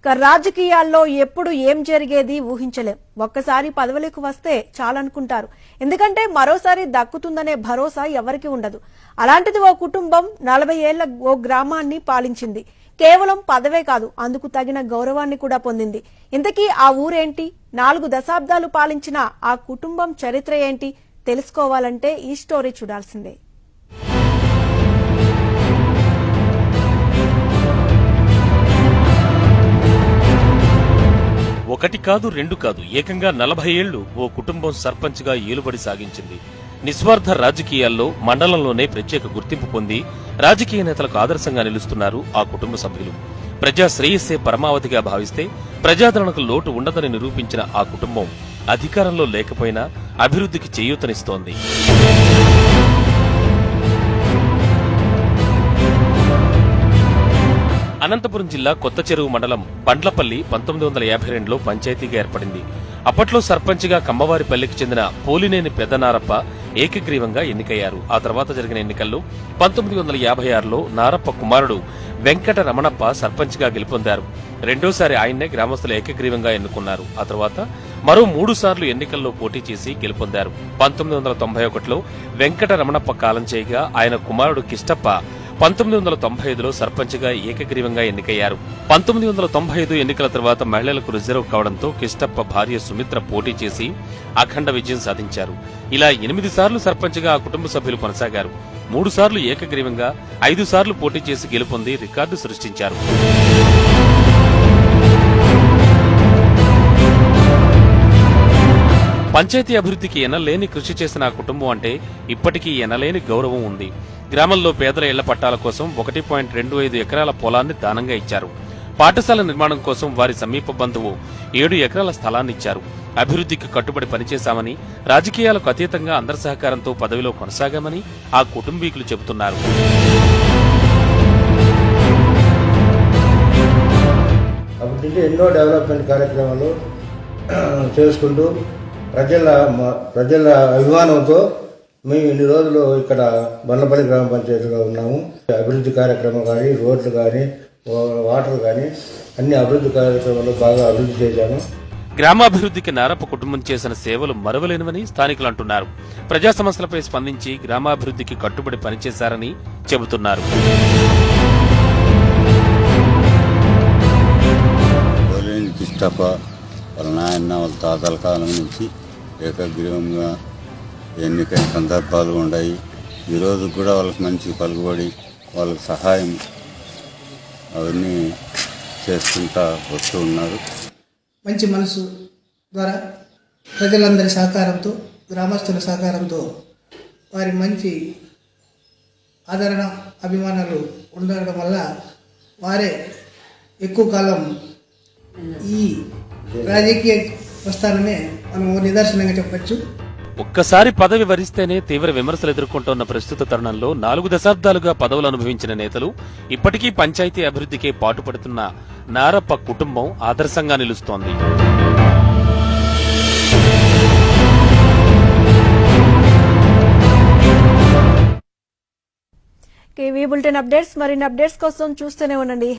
రాజకీయాల్లో ఎప్పుడు ఏం జరిగేది ఊహించలేం. ఒక్కసారి పదవులకు వస్తే చాలనుకుంటారు. ఎందుకంటే మరోసారి దక్కుతుందనే భరోసా ఎవరికి ఉండదు. అలాంటిది ఓ కుటుంబం 40 ఏళ్ల ఓ గ్రామాన్ని పాలించింది. కేవలం పదవే కాదు, అందుకు తగిన గౌరవాన్ని కూడా పొందింది. ఇంతకీ ఆ ఊరేంటి? 4 దశాబ్దాలు పాలించిన ఆ కుటుంబం చరిత్ర ఏంటి? తెలుసుకోవాలంటే ఈ స్టోరీ చూడాల్సిందే. ఒకటి కాదు, రెండు కాదు, ఏకంగా 40 ఏళ్లు ఓ కుటుంబం సర్పంచ్ గా ఏలుబడి సాగించింది. నిస్వార్థ రాజకీయాల్లో మండలంలోనే ప్రత్యేక గుర్తింపు పొంది రాజకీయ నేతలకు ఆదర్శంగా నిలుస్తున్నారు ఆ కుటుంబ సభ్యులు. ప్రజా శ్రేయస్సే పరమావధిగా భావిస్తే ప్రజాదరణకు లోటు ఉండదని నిరూపించిన ఆ కుటుంబం అధికారంలో లేకపోయినా అభివృద్ధికి చేయూతనిస్తోంది. అనంతపురం జిల్లా కొత్త చెరువు మండలం బండ్లపల్లి 1952లో పంచాయతీగా ఏర్పడింది. అప్పట్లో సర్పంచ్గా కమ్మవారిపల్లికి చెందిన పోలినేని పెద్దనారప్ప ఏకగ్రీవంగా ఎన్నికయ్యారు. ఆ తర్వాత జరిగిన ఎన్నికల్లో 1956లో నారప్ప కుమారుడు వెంకట రమణప్ప సర్పంచ్గా గెలుపొందారు. రెండోసారి ఆయన్నే గ్రామస్తులు ఏకగ్రీవంగా ఎన్నుకున్నారు. ఆ తర్వాత మరో 3 సార్లు ఎన్నికల్లో పోటీ చేసి గెలుపొందారు. 1991లో వెంకట రమణప్ప కాలం చేయగా ఆయన కుమారుడు కిష్టప్ప 1995లో సర్పంచ్గా ఏకగ్రీవంగా ఎన్నికయ్యారు. 1995 ఎన్నికల తర్వాత మహిళలకు రిజర్వ్ కావడంతో కిష్టప్ప భార్య సుమిత్ర పోటీ చేసి అఖండ విజయం సాధించారు. ఇలా 8 సార్లు సర్పంచ్గా ఆ కుటుంబ సభ్యులు కొనసాగారు. 3 సార్లు ఏకగ్రీవంగా, 5 సార్లు పోటీ చేసి గెలుపొంది రికార్డు సృష్టించారు. పంచాయతీ అభివృద్ధికి ఎనలేని కృషి చేసిన ఆ కుటుంబం అంటే ఇప్పటికీ ఎనలేని గౌరవం ఉంది. గ్రామంలో పేదల ఇళ్ల పట్టాల కోసం 1.25 ఎకరాల పొలాన్ని దానంగా ఇచ్చారు. పాఠశాల నిర్మాణం కోసం వారి సమీప బంధువు 7 ఎకరాల స్థలాన్నిచ్చారు. అభివృద్ధికి కట్టుబడి పనిచేశామని, రాజకీయాలకు అతీతంగా అందరి సహకారంతో పదవిలో కొనసాగామని ఆ కుటుంబీకులు చెబుతున్నారు. అప్పటి ఎన్నో డెవలప్మెంట్ కార్యక్రమాలు చేసుకుంటూ ప్రజల అభిమానంతో మేము ఇన్ని రోజులు ఇక్కడ బండ్లపల్లి గ్రామ పంచాయతీలో ఉన్నాము. అభివృద్ధి కార్యక్రమం కానీ, రోడ్లు కానీ, వాటర్ కానీ అన్ని అభివృద్ధి కార్యక్రమాలు బాగా అభివృద్ధి చేశాము. గ్రామాభివృద్ధికి నారప్ప కుటుంబం చేసిన సేవలు మరువలేనివని స్థానికులు అంటున్నారు. ప్రజా సమస్యలపై స్పందించి గ్రామాభివృద్ధికి కట్టుబడి పనిచేశారని చెబుతున్నారు. వాళ్ళ నాయన వాళ్ళ తాతల కాలం నుంచి ఏకగ్రీవంగా ఎన్నికైన సందర్భాలు ఉన్నాయి. ఈరోజు కూడా వాళ్ళకి మంచి పలుకుబడి, వాళ్ళకి సహాయం అవన్నీ చేసుకుంటా వస్తూ ఉన్నారు. మంచి మనసు ద్వారా ప్రజలందరి సహకారంతో, గ్రామస్తుల సహకారంతో వారి మంచి ఆదరణ, అభిమానాలు ఉండడం వల్ల వారే ఎక్కువ కాలం ఈ రాజకీయ ప్రస్థానమే మనం నిదర్శనంగా చెప్పచ్చు. ఒక్కసారి పదవి వరిస్తేనే తీవ్ర విమర్శలు ఎదుర్కొంటున్న ప్రస్తుత తరుణంలో 4 దశాబ్దాలుగా పదవులు అనుభవించిన నేతలు ఇప్పటికీ పంచాయతీ అభివృద్ధికే పాటుపడుతున్న నారప్ప కుటుంబం ఆదర్శంగా నిలుస్తోంది. బులెటిన్ అప్డేట్స్, మరిన్ని అప్డేట్స్ కోసం చూస్తూనే ఉండండి.